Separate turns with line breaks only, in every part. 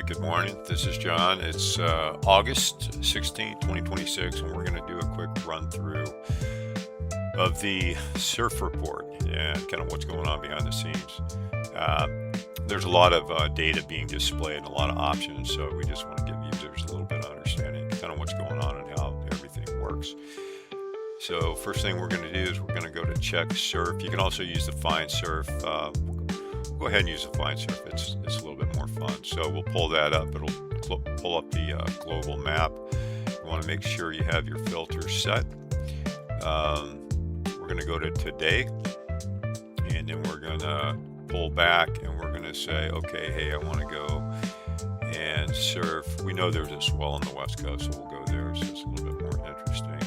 Good morning. This is John. It's August 16th, 2026, and we're going to do a quick run through of the surf report and kind of what's going on behind the scenes. There's a lot of data being displayed and a lot of options, so we just want to give users a little bit of understanding kind of what's going on and how everything works. So first thing we're going to do is we're going to go to check surf. You can also use the find surf. Go ahead and use the find surf. It's a little bit more fun. So we'll pull that up. It'll pull up the global map. You want to make sure you have your filters set. We're going to go to today, and then we're going to pull back, and we're going to say, okay, hey, I want to go and surf. We know there's a swell on the west coast, so we'll go there. So it's a little bit more interesting.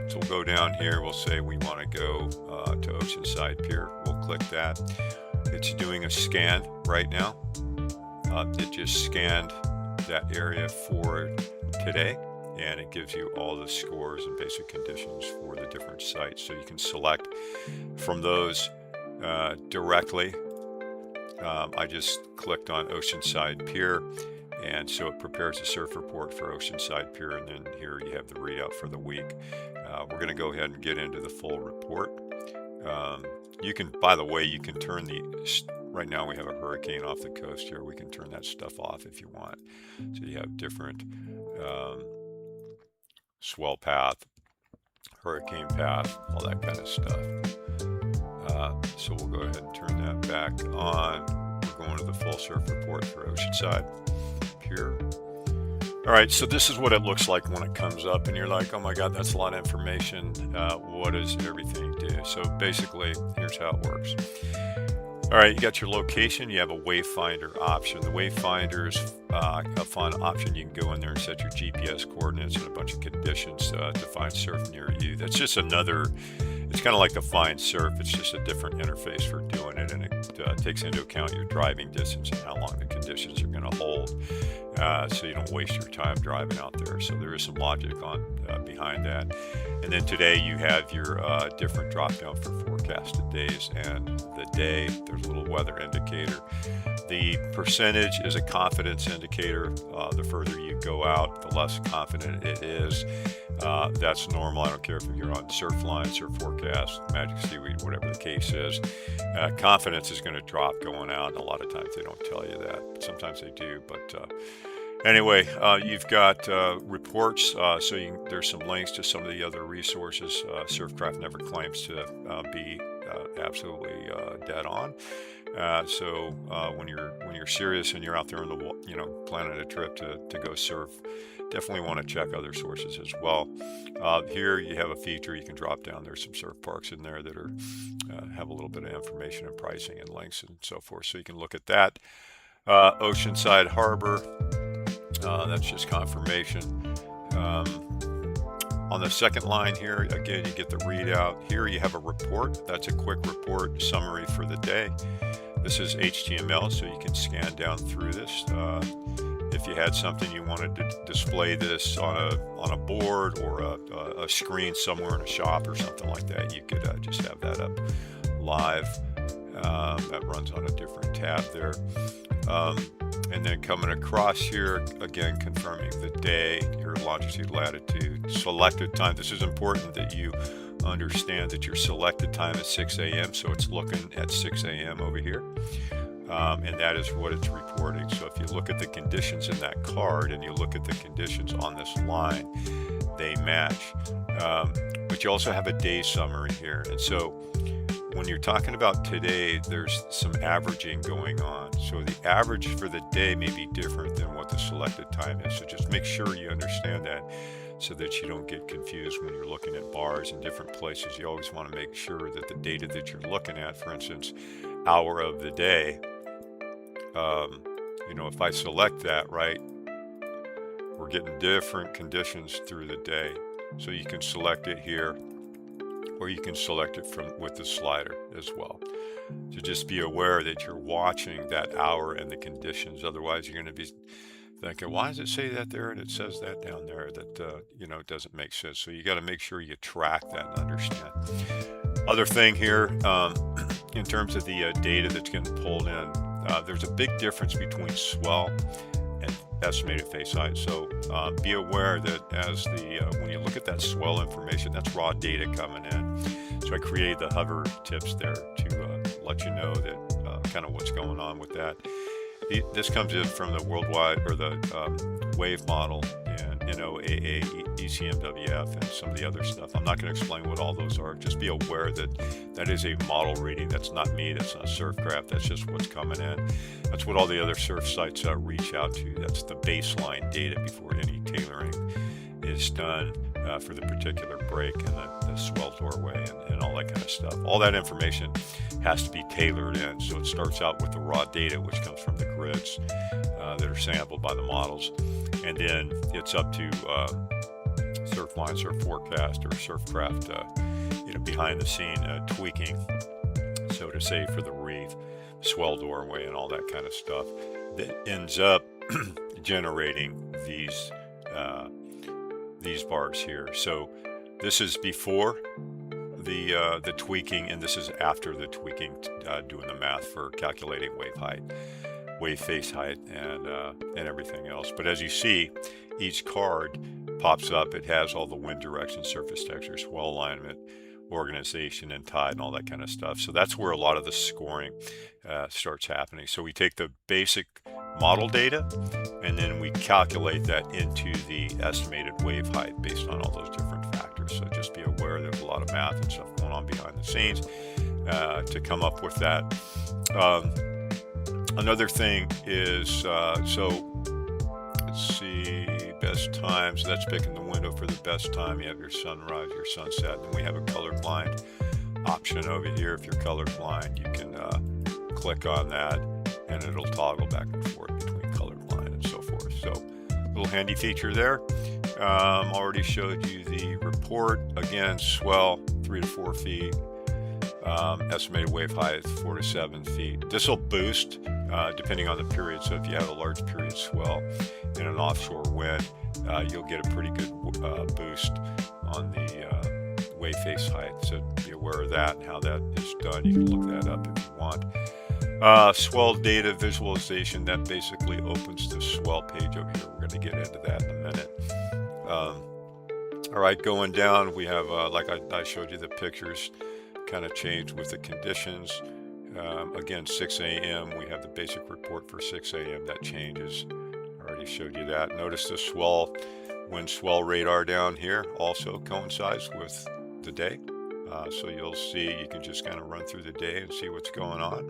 So we'll go down here. We'll say we want to go to Oceanside Pier. We'll click that. It's doing a scan right now. It just scanned that area for today, and it gives you all the scores and basic conditions for the different sites. So you can select from those directly. I just clicked on Oceanside Pier, and so it prepares a surf report for Oceanside Pier, and then here you have the readout for the week. We're going to go ahead and get into the full report. You can, by the way, you can turn right now we have a hurricane off the coast here. We can turn that stuff off if you want. So you have different swell path, hurricane path, all that kind of stuff. So we'll go ahead and turn that back on. We're going to the full surf report for Oceanside Pier. All right, so this is what it looks like when it comes up, and you're like, oh my God, that's a lot of information. What does everything do? So basically, here's how it works. All right, you got your location. You have a wayfinder option. The wayfinder is a fun option. You can go in there and set your GPS coordinates and a bunch of conditions to find surf near you. That's just another, it's kind of like the find surf. It's just a different interface for doing it, and it takes into account your driving distance and how long the conditions are going to hold. So you don't waste your time driving out there. So there is some logic on behind that. And then today you have your different drop down for forecasted days and the day. There's a little weather indicator. The percentage is a confidence indicator. The further you go out, the less confident it is. That's normal. I don't care if you're on Surfline, Surf Forecast, Magic Seaweed, whatever the case is. Confidence is going to drop going out. And a lot of times they don't tell you that. Sometimes they do, but anyway, you've got reports, so there's some links to some of the other resources. SurfCraft never claims to be absolutely dead on. So when you're serious and you're out there on the planning a trip to go surf, definitely want to check other sources as well. Here you have a feature you can drop down. There's some surf parks in there that are have a little bit of information and pricing and links and so forth. So you can look at that. Oceanside Harbor. That's just confirmation. On the second line here, again, you get the readout. Here you have a report. That's a quick report summary for the day. This is HTML, so you can scan down through this. If you had something you wanted to display this on a board or a screen somewhere in a shop or something like that, you could just have that up live. That runs on a different tab there. And then coming across here, again, confirming the day, your longitude, latitude, selected time. This is important that you understand that your selected time is 6 a.m. So it's looking at 6 a.m. over here. And that is what it's reporting. So if you look at the conditions in that card and you look at the conditions on this line, they match. But you also have a day summary here. And so when you're talking about today, there's some averaging going on. So the average for the day may be different than what the selected time is. So just make sure you understand that so that you don't get confused when you're looking at bars in different places. You always want to make sure that the data that you're looking at, for instance, hour of the day, if I select that, right, we're getting different conditions through the day. So you can select it here, or you can select it with the slider as well. So just be aware that you're watching that hour and the conditions. Otherwise, you're going to be thinking, why does it say that there and it says that down there? That it doesn't make sense. So you got to make sure you track that and understand. Other thing here, in terms of the data that's getting pulled in, there's a big difference between swell and estimated face height. So be aware that as when you look at that swell information, that's raw data coming in. So I created the hover tips there to let you know that kind of what's going on with that. This comes in from the worldwide or the wave model and NOAA, ECMWF, and some of the other stuff. I'm not going to explain what all those are. Just be aware that that is a model reading. That's not me. That's not SurfCraft. That's just what's coming in. That's what all the other surf sites reach out to. That's the baseline data before any tailoring is done for the particular break and the swell doorway and all that kind of stuff. All that information has to be tailored in. So it starts out with the raw data, which comes from the grids that are sampled by the models. And then it's up to Surfline, Surf Forecast, or SurfCraft, behind the scene tweaking, so to say, for the reef, swell doorway, and all that kind of stuff that ends up generating these bars here. So this is before the tweaking, and this is after the tweaking, doing the math for calculating wave height, wave face height, and everything else. But as you see, each card pops up. It has all the wind direction, surface texture, swell alignment, organization, and tide, and all that kind of stuff. So that's where a lot of the scoring starts happening. So we take the basic model data and then we calculate that into the estimated wave height based on all those different factors. So just be aware there's a lot of math and stuff going on behind the scenes to come up with that. Another thing is, so let's see, best times. That's picking the window for the best time. You have your sunrise, your sunset, and then we have a colorblind option over here. If you're colorblind, you can click on that and it'll toggle back and forth between colorblind and so forth. So little handy feature there. Already showed you the report. Again, swell 3 to 4 feet. Estimated wave height 4 to 7 feet. This will boost depending on the period. So if you have a large period swell in an offshore wind, you'll get a pretty good boost on the wave face height. So be aware of that and how that is done. You can look that up if you want. Swell data visualization, that basically opens the swell page over here. We're going to get into that in a minute. All right, going down, we have, like I showed you the pictures, kind of changed with the conditions. Again, 6 a.m. we have the basic report for 6 a.m. that changes. I already showed you that. Notice the swell, wind swell radar down here also coincides with the day. So you'll see, you can just kind of run through the day and see what's going on.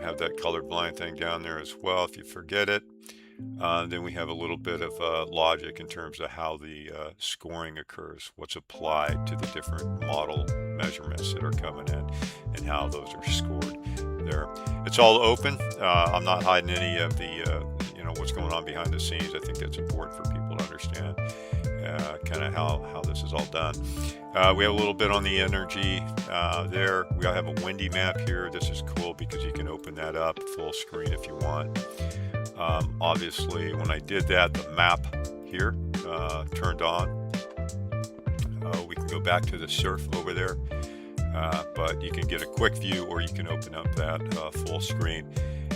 Have that colorblind thing down there as well if you forget it. Then we have a little bit of logic in terms of how the scoring occurs, what's applied to the different model measurements that are coming in, and how those are scored there. It's all open. I'm not hiding any of the, what's going on behind the scenes. I think that's important for people to understand kind of how this is all done. We have a little bit on the energy there. We have a windy map here. This is cool because you can open that up full screen if you want. Obviously, when I did that, the map here turned on. We can go back to the surf over there, but you can get a quick view or you can open up that full screen.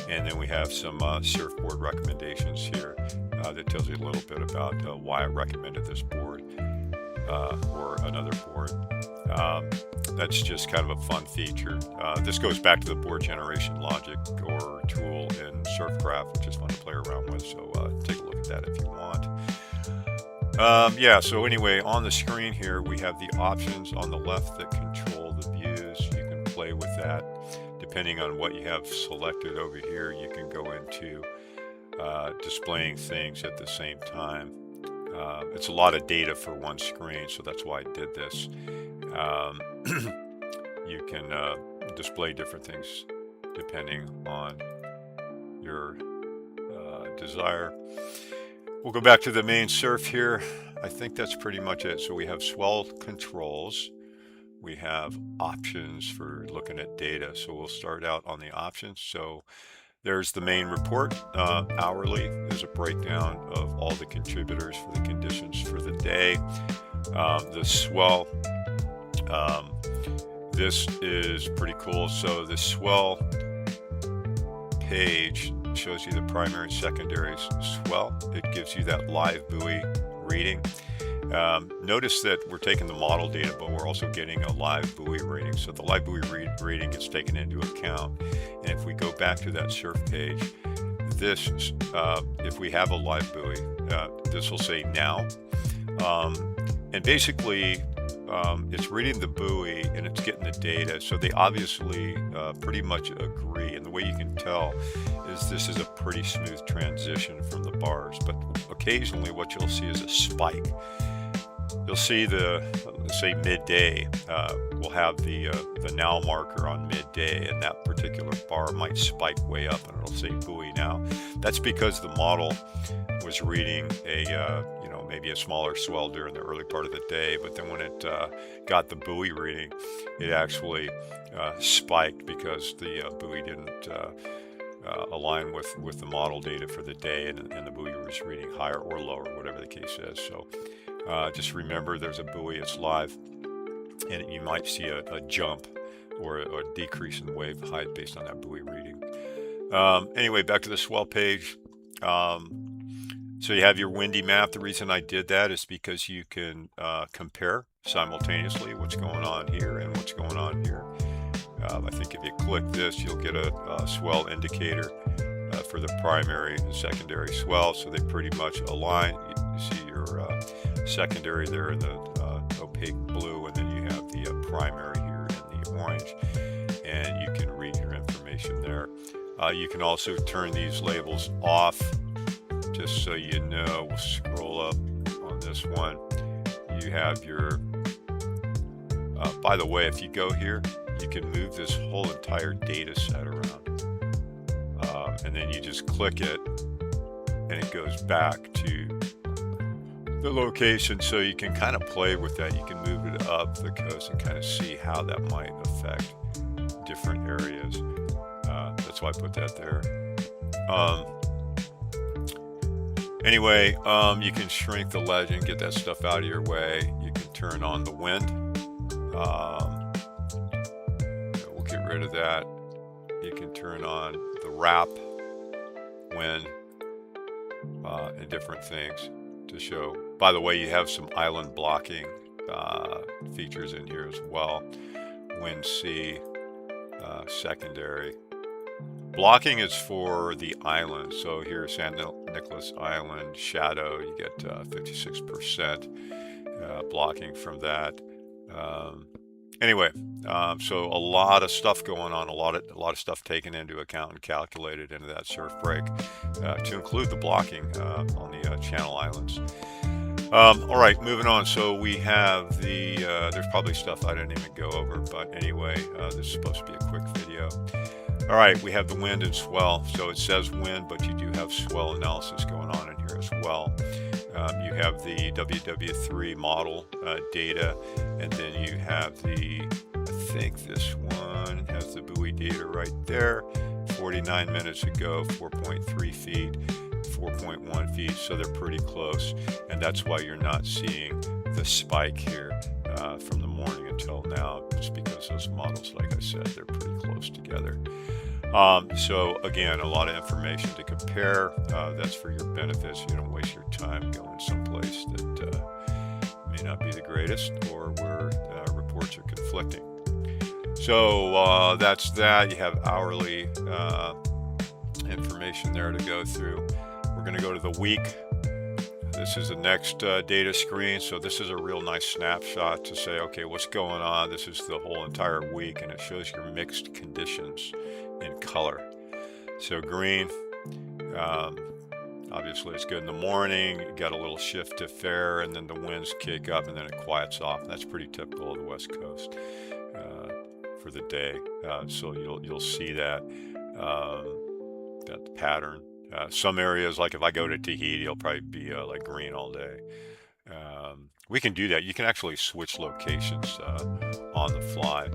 And then we have some surfboard recommendations here that tells you a little bit about why I recommended this board or another board. That's just kind of a fun feature. This goes back to the board generation logic or tool in SurfCraft, which is fun to play around with. So take a look at that if you want. Yeah, so anyway, on the screen here, we have the options on the left that control the views. You can play with that. Depending on what you have selected over here, you can go into displaying things at the same time. It's a lot of data for one screen, so that's why I did this. You can display different things depending on your desire. We'll go back to the main surf here. I think that's pretty much it. So we have swell controls. We have options for looking at data. So we'll start out on the options. So there's the main report. Hourly is a breakdown of all the contributors for the conditions for the day. The swell, this is pretty cool. So the swell page shows you the primary, secondary swell. It gives you that live buoy reading. Notice that we're taking the model data, but we're also getting a live buoy reading. So the live buoy reading gets taken into account. And if we go back to that surf page, this, if we have a live buoy, this will say now. And basically, it's reading the buoy and it's getting the data. So they obviously pretty much agree. And the way you can tell is this is a pretty smooth transition from the bars. But occasionally what you'll see is a spike. You'll see say midday, we'll have the now marker on midday, and that particular bar might spike way up and it'll say buoy now. That's because the model was reading a maybe a smaller swell during the early part of the day, but then when it got the buoy reading, it actually spiked because the buoy didn't align with the model data for the day, and the buoy was reading higher or lower, whatever the case is. So just remember, there's a buoy, it's live, and you might see a jump or a decrease in wave height based on that buoy reading. Anyway, back to the swell page. So you have your windy map. The reason I did that is because you can compare simultaneously what's going on here and what's going on here. I think if you click this, you'll get a swell indicator for the primary and secondary swell. So they pretty much align. You see your secondary there in the opaque blue, and then you have the primary here in the orange, and you can read your information there. You can also turn these labels off, just so you know. We'll scroll up on this one. You have your, by the way, if you go here, you can move this whole entire data set around. And then you just click it, and it goes back to the location, so you can kind of play with that. You can move it up the coast and kind of see how that might affect different areas. That's why I put that there. Anyway, you can shrink the legend, get that stuff out of your way. You can turn on the wind. We'll get rid of that. You can turn on the wrap, wind, and different things to show. By the way, you have some island blocking features in here as well. Wind, sea, secondary. Blocking is for the island. So here, San Nicolas Island, shadow, you get 56% blocking from that. Anyway, so a lot of stuff going on, a lot of stuff taken into account and calculated into that surf break to include the blocking on the channel islands. All right, moving on. So we have the, there's probably stuff I didn't even go over, but anyway, this is supposed to be a quick video. All right, we have the wind and swell. So it says wind, but you do have swell analysis going on in here as well. You have the WW3 model data, and then you have the, I think this one has the buoy data right there. 49 minutes ago, 4.3 feet, 4.1 feet, so they're pretty close. And that's why you're not seeing the spike here from the morning until now. It's because those models, like I said, they're pretty close together. So again, a lot of information to compare. That's for your benefit, so you don't waste your time going someplace that may not be the greatest, or where reports are conflicting. So that's that. You have hourly information there to go through. We're going to go to the week. This is the next data screen. So this is a real nice snapshot to say, okay, what's going on? This is the whole entire week, and it shows your mixed conditions in color. So green, obviously it's good in the morning. You got a little shift to fair, and then the winds kick up, and then it quiets off. And that's pretty typical of the West Coast for the day. So you'll see that that pattern. Some areas, like if I go to Tahiti, it'll probably be like green all day. We can do that. You can actually switch locations on the fly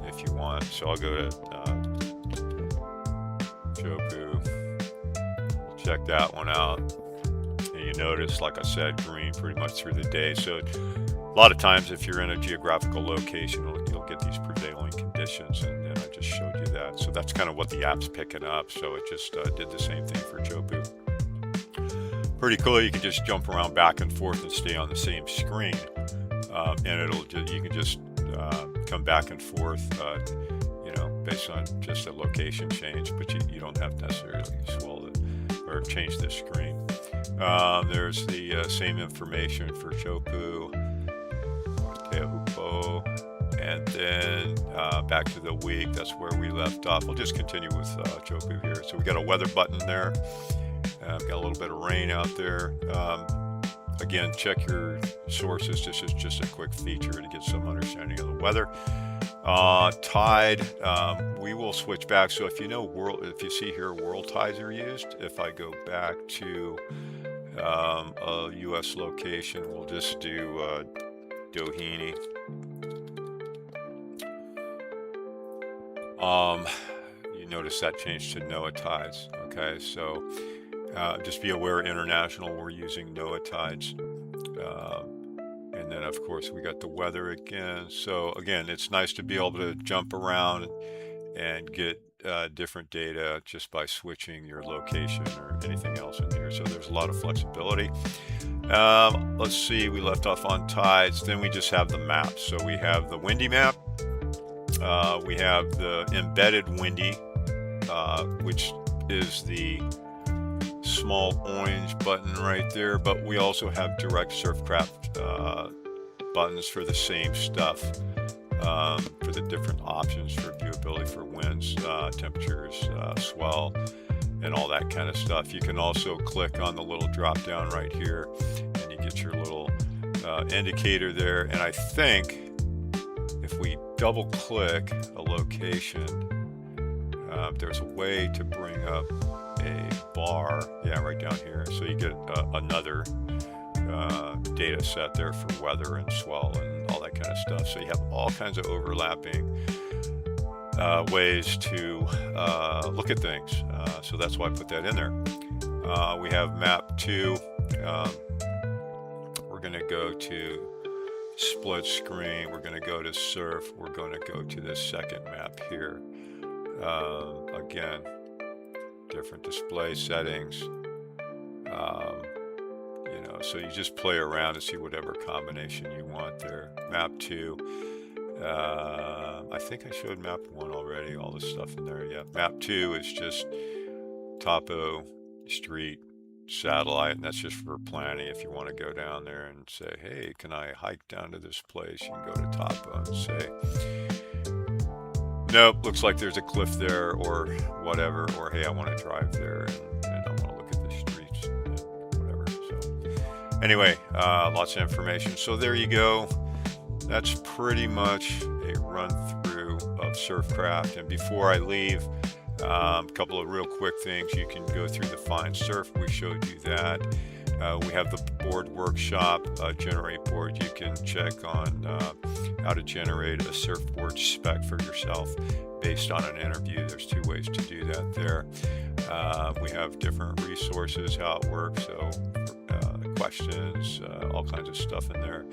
if you want. So I'll go to Chopu, check that one out. And you notice, like I said, green pretty much through the day. So a lot of times if you're in a geographical location, you'll get these prevailing conditions, and I just showed you that. that. So that's kind of what the app's picking up. So it just did the same thing for Chopu. Pretty cool. You can just jump around back and forth and stay on the same screen, and you can just come back and forth, based on just a location change, but you don't have to necessarily swell it or change the screen. There's the same information for Chopu, and then back to the week. That's where we left off. We'll just continue with Chopu here. So we got a weather button there. Got a little bit of rain out there. Again, check your sources. This is just a quick feature to get some understanding of the weather. Tide, we will switch back. So if if you see here world tides are used, if I go back to a US location, we'll just do Doheny. You notice that changed to NOAA tides. Okay, so just be aware, international, we're using NOAA tides. And then of course we got the weather again. So again, it's nice to be able to jump around and get different data just by switching your location or anything else in here. So there's a lot of flexibility. Let's see, we left off on tides. Then we just have the map. So we have the windy map. We have the embedded windy, which is the small orange button right there, but we also have direct SurfCraft buttons for the same stuff, for the different options for viewability for winds, temperatures, swell, and all that kind of stuff. You can also click on the little drop down right here and you get your little indicator there. And I think if we double click a location, there's a way to bring up a bar, right down here. So you get another data set there for weather and swell and all that kind of stuff. So you have all kinds of overlapping ways to look at things. So that's why I put that in there. We have map 2. We're going to go to split screen. We're going to go to surf. We're going to go to this second map here. Again, different display settings. So you just play around and see whatever combination you want there. Map 2. I think I showed map 1 already, all this stuff in there. Yeah, map 2 is just topo, street, satellite, and that's just for planning. If you want to go down there and say, hey, can I hike down to this place? You can go to topo and say, nope, looks like there's a cliff there, or whatever, or hey, I want to drive there and I want to look at the streets and whatever. So anyway, lots of information. So there you go. That's pretty much a run through of SurfCraft. And before I leave, a couple of real quick things. You can go through the Find Surf. We showed you that. We have the board workshop, generate board. You can check on how to generate a surfboard spec for yourself based on an interview. There's 2 ways to do that there. We have different resources, how it works, so questions, all kinds of stuff in there.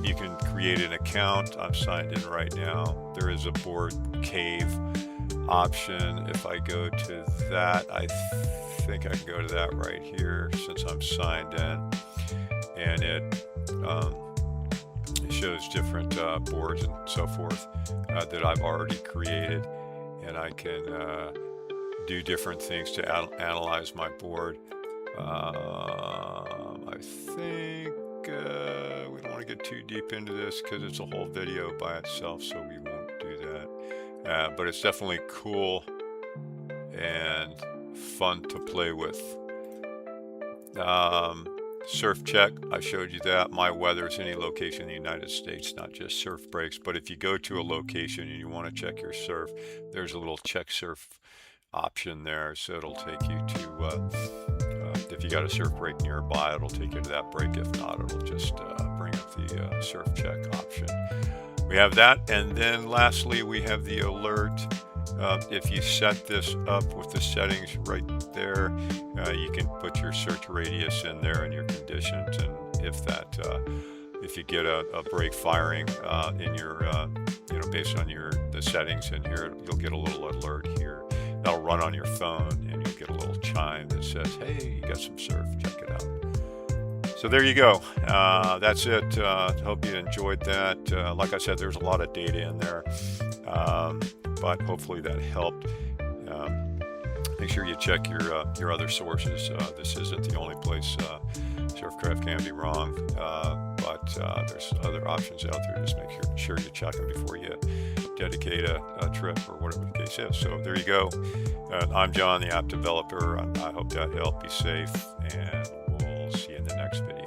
You can create an account. I'm signed in right now. There is a board cave option. If I go to that, I think I can go to that right here since I'm signed in, and it shows different boards and so forth that I've already created, and I can do different things to analyze my board. I think we don't want to get too deep into this because it's a whole video by itself, so we won't do that. But it's definitely cool and fun to play with. Surf check, I showed you that. My weather is any location in the United States, not just surf breaks. But if you go to a location and you want to check your surf, there's a little check surf option there. So it'll take you to, if you got a surf break nearby, it'll take you to that break. If not, it'll just bring up the surf check option. We have that. And then lastly, we have the alert. If you set this up with the settings right there, you can put your search radius in there and your conditions, and if you get a break firing in your based on the settings in here, you'll get a little alert here. That'll run on your phone, and you'll get a little chime that says, hey, you got some surf, check it out. So there you go. That's it. Hope you enjoyed that. Like I said, there's a lot of data in there, but hopefully that helped. Make sure you check your other sources. This isn't the only place SurfCraft can be wrong, but there's other options out there. Just make sure you check them before you dedicate a trip or whatever the case is. So there you go. I'm John, the app developer. I hope that helped. Be safe, and we'll see you in the next video.